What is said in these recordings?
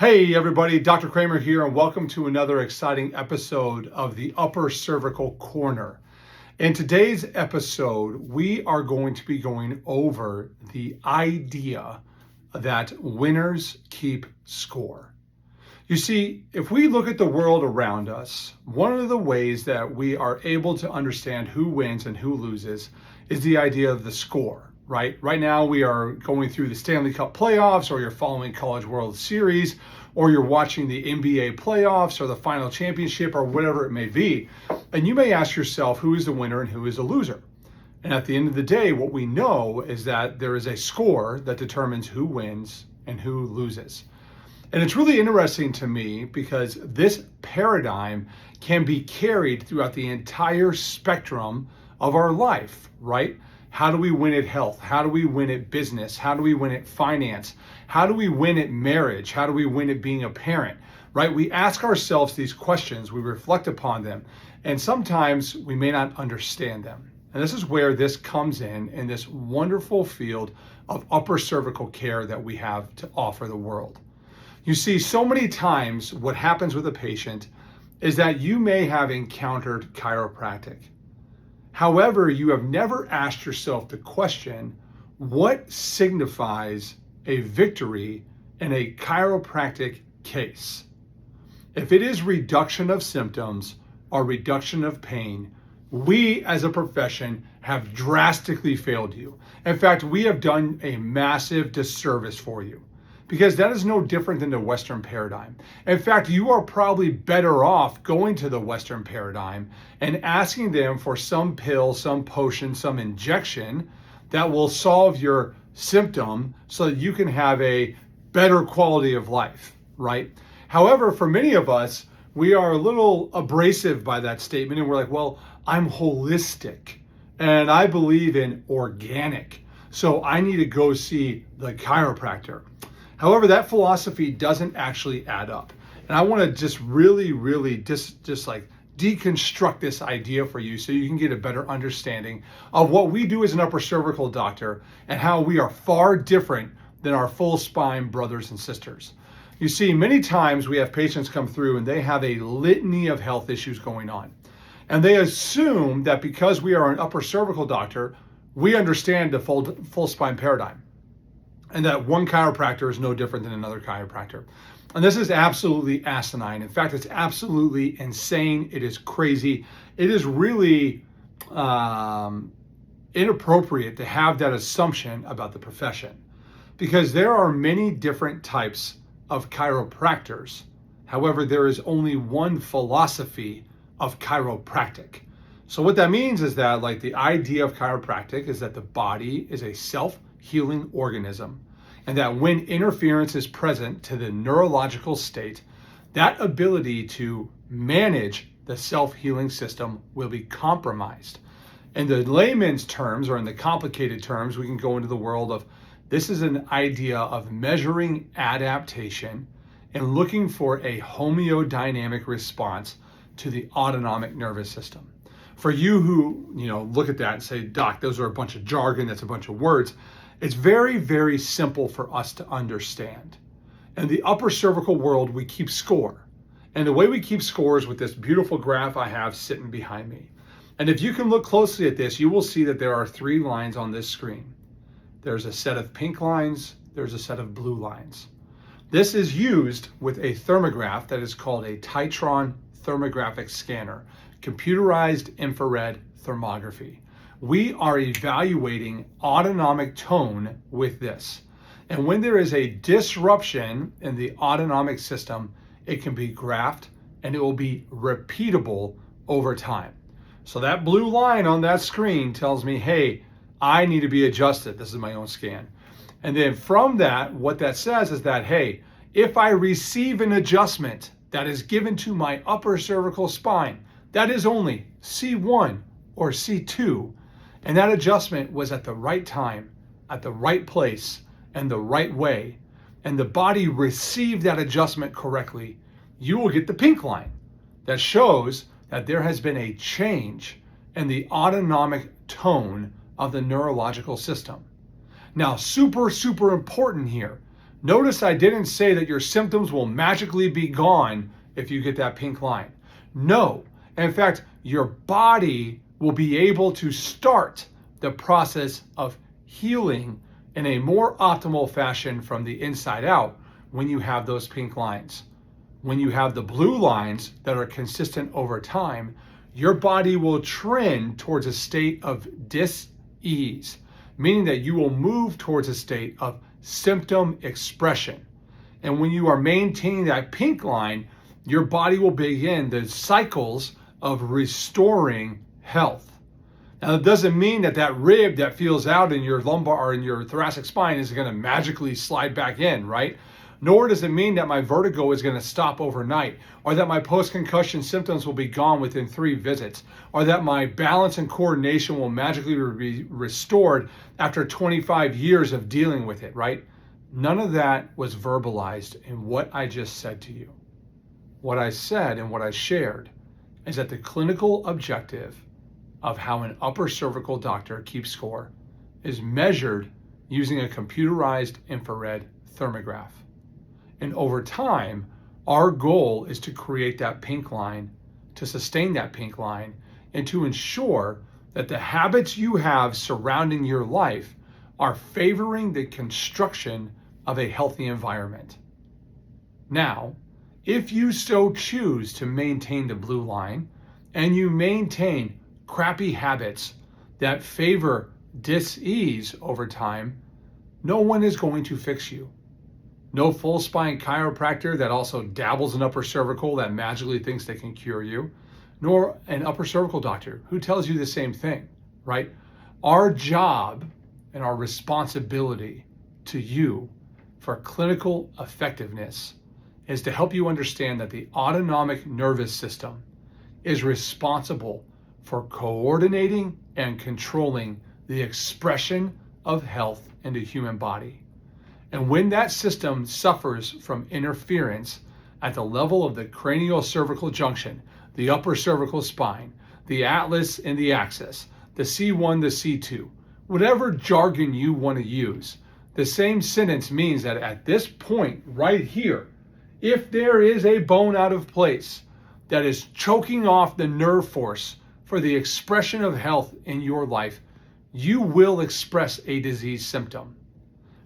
Hey everybody, Dr. Kramer here, and welcome to another exciting episode of the Upper Cervical Corner. In today's episode, we are going to be going over the idea that winners keep score. You see, if we look at the world around us, one of the ways that we are able to understand who wins and who loses is the idea of the score, right? Right now we are going through the Stanley Cup playoffs, or you're following College World Series, or you're watching the NBA playoffs or the final championship or whatever it may be. And you may ask yourself, who is the winner and who is the loser? And at the end of the day, what we know is that there is a score that determines who wins and who loses. And it's really interesting to me because this paradigm can be carried throughout the entire spectrum of our life, right? How do we win at health? How do we win at business? How do we win at finance? How do we win at marriage? How do we win at being a parent, right? We ask ourselves these questions, we reflect upon them, and sometimes we may not understand them. And this is where this comes in this wonderful field of upper cervical care that we have to offer the world. You see, so many times what happens with a patient is that you may have encountered chiropractic. However, you have never asked yourself the question, what signifies a victory in a chiropractic case? If it is reduction of symptoms or reduction of pain, we as a profession have drastically failed you. In fact, we have done a massive disservice for you, because that is no different than the Western paradigm. In fact, you are probably better off going to the Western paradigm and asking them for some pill, some potion, some injection that will solve your symptom so that you can have a better quality of life, right? However, for many of us, we are a little abrasive by that statement, and we're like, well, I'm holistic and I believe in organic, so I need to go see the chiropractor. However, that philosophy doesn't actually add up. And I want to just really deconstruct this idea for you so you can get a better understanding of what we do as an upper cervical doctor and how we are far different than our full spine brothers and sisters. You see, many times we have patients come through and they have a litany of health issues going on. And they assume that because we are an upper cervical doctor, we understand the full spine paradigm, and that one chiropractor is no different than another chiropractor. And this is absolutely asinine. In fact, it's absolutely insane. It is crazy. It is really inappropriate to have that assumption about the profession, because there are many different types of chiropractors. However, there is only one philosophy of chiropractic. So what that means is that, like, the idea of chiropractic is that the body is a self-healing organism, and that when interference is present to the neurological state, that ability to manage the self-healing system will be compromised. In the layman's terms, or in the complicated terms, we can go into the world of, this is an idea of measuring adaptation and looking for a homeodynamic response to the autonomic nervous system. For you who look at that and say, Doc, those are a bunch of jargon, that's a bunch of words, it's very, very simple for us to understand. In the upper cervical world, we keep score. And the way we keep score is with this beautiful graph I have sitting behind me. And if you can look closely at this, you will see that there are 3 lines on this screen. There's a set of pink lines, there's a set of blue lines. This is used with a thermograph that is called a Titron thermographic scanner, Computerized Infrared Thermography. We are evaluating autonomic tone with this. And when there is a disruption in the autonomic system, it can be graphed and it will be repeatable over time. So that blue line on that screen tells me, hey, I need to be adjusted. This is my own scan. And then from that, what that says is that, hey, if I receive an adjustment that is given to my upper cervical spine, that is only C1 or C2, and that adjustment was at the right time, at the right place, and the right way, and the body received that adjustment correctly, you will get the pink line that shows that there has been a change in the autonomic tone of the neurological system. Now, super important here. Notice I didn't say that your symptoms will magically be gone if you get that pink line. No. In fact, your body will be able to start the process of healing in a more optimal fashion from the inside out when you have those pink lines. When you have the blue lines that are consistent over time, your body will trend towards a state of dis-ease, meaning that you will move towards a state of symptom expression. And when you are maintaining that pink line, your body will begin the cycles of restoring health. Now, it doesn't mean that that rib that feels out in your lumbar or in your thoracic spine is going to magically slide back in, right? Nor does it mean that my vertigo is going to stop overnight, or that my post-concussion symptoms will be gone within 3 visits, or that my balance and coordination will magically be restored after 25 years of dealing with it, right? None of that was verbalized in what I just said to you. What I said and what I shared is that the clinical objective of how an upper cervical doctor keeps score is measured using a computerized infrared thermograph. And over time, our goal is to create that pink line, to sustain that pink line, and to ensure that the habits you have surrounding your life are favoring the construction of a healthy environment. Now, if you so choose to maintain the blue line and you maintain crappy habits that favor dis-ease over time, no one is going to fix you. No full spine chiropractor that also dabbles in upper cervical that magically thinks they can cure you, nor an upper cervical doctor who tells you the same thing, right? Our job and our responsibility to you for clinical effectiveness is to help you understand that the autonomic nervous system is responsible for coordinating and controlling the expression of health in the human body. And when that system suffers from interference at the level of the cranial-cervical junction, the upper cervical spine, the atlas and the axis, the C1, the C2, whatever jargon you want to use, the same sentence means that at this point right here, if there is a bone out of place that is choking off the nerve force for the expression of health in your life, you will express a disease symptom.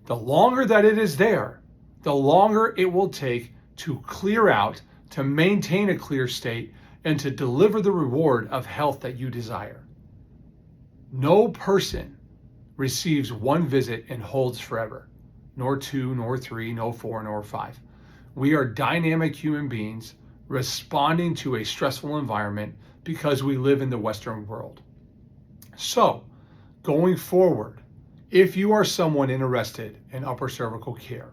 The longer that it is there, the longer it will take to clear out, to maintain a clear state, and to deliver the reward of health that you desire. No person receives 1 visit and holds forever, nor 2, nor 3, nor 4, nor 5. We are dynamic human beings responding to a stressful environment because we live in the Western world. So, going forward, if you are someone interested in upper cervical care,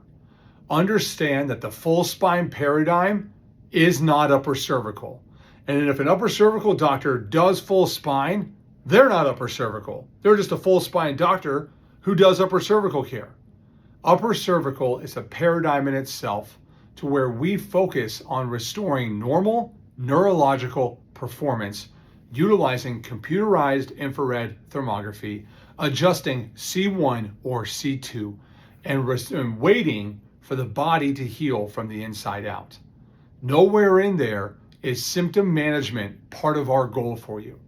understand that the full spine paradigm is not upper cervical. And if an upper cervical doctor does full spine, they're not upper cervical. They're just a full spine doctor who does upper cervical care. Upper cervical is a paradigm in itself to where we focus on restoring normal neurological performance utilizing computerized infrared thermography, adjusting C1 or C2, and waiting for the body to heal from the inside out. Nowhere in there is symptom management part of our goal for you.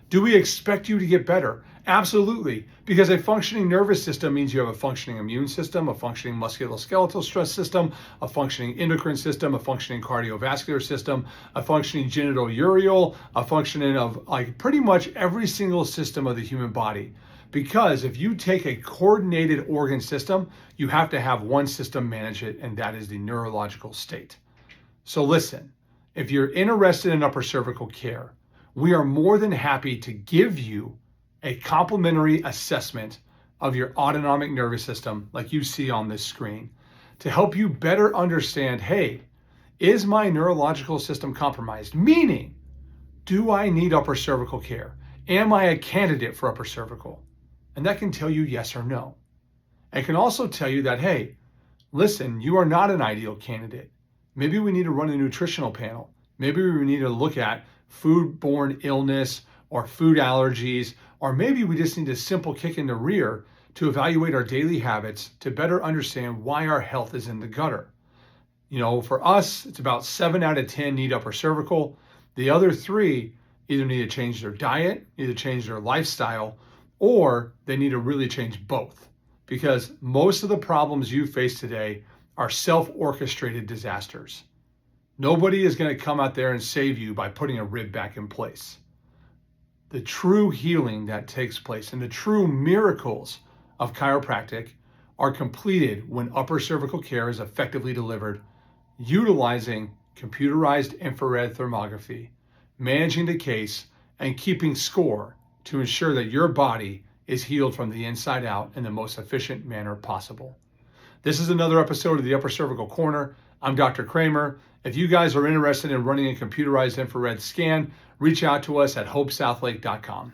Do we expect you to get better? Absolutely, because a functioning nervous system means you have a functioning immune system, a functioning musculoskeletal stress system, a functioning endocrine system, a functioning cardiovascular system, a functioning genitourinary, a functioning of like pretty much every single system of the human body. Because if you take a coordinated organ system, you have to have one system manage it, and that is the neurological state. So listen, if you're interested in upper cervical care, we are more than happy to give you a complimentary assessment of your autonomic nervous system like you see on this screen to help you better understand, hey, is my neurological system compromised? Meaning, do I need upper cervical care? Am I a candidate for upper cervical? And that can tell you yes or no. It can also tell you that, hey, listen, you are not an ideal candidate. Maybe we need to run a nutritional panel. Maybe we need to look at food-borne illness or food allergies, or maybe we just need a simple kick in the rear to evaluate our daily habits to better understand why our health is in the gutter. For us, it's about 7 out of 10 need upper cervical. The other 3 either need to change their diet, need to change their lifestyle, or they need to really change both. Because most of the problems you face today are self-orchestrated disasters. Nobody is going to come out there and save you by putting a rib back in place. The true healing that takes place and the true miracles of chiropractic are completed when upper cervical care is effectively delivered utilizing computerized infrared thermography, managing the case, and keeping score to ensure that your body is healed from the inside out in the most efficient manner possible. This is another episode of the Upper Cervical Corner. I'm Dr. Kramer. If you guys are interested in running a computerized infrared scan, reach out to us at hopesouthlake.com.